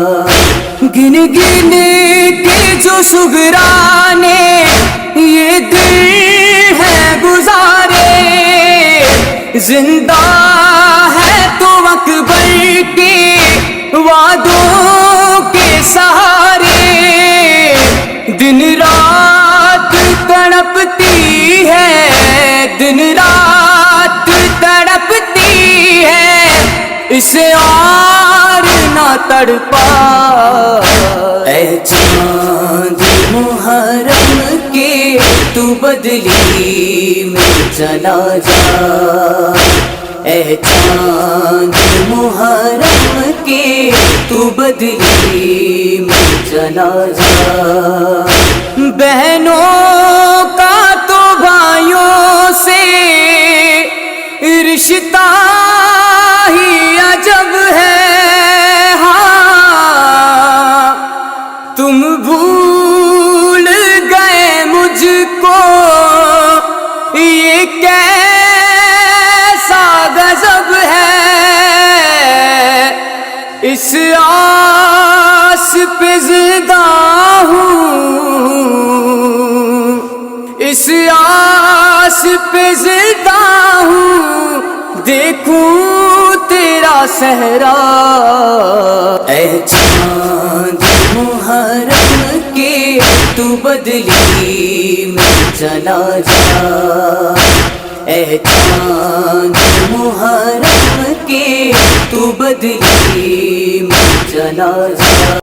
گن گن کے جو سگرانے یہ دل ہے گزارے، زندہ ہے تو اکبر کے وعدوں کے سہارے، دن رات تڑپتی ہے، دن رات تڑپتی ہے، اسے اور نہ تڑپا۔ اے چاند محرم کے تو بدلی میں چلا جا، اے چاند محرم کے تو بدلی میں چلا جا۔ بہنوں کا تو بھائیوں سے رشتہ ہی عجب ہے، ہاں تم بھول گئے مجھ کو، یہ کیسا غضب ہے، اس آس پہ زندہ ہوں، اس آس پہ زندہ ہوں، دیکھوں تیرا صحرا۔ اے چاند محرم کے تو بدلی میں چلا جا، اے چاند محرم کے تو بدلی میں چلا جا۔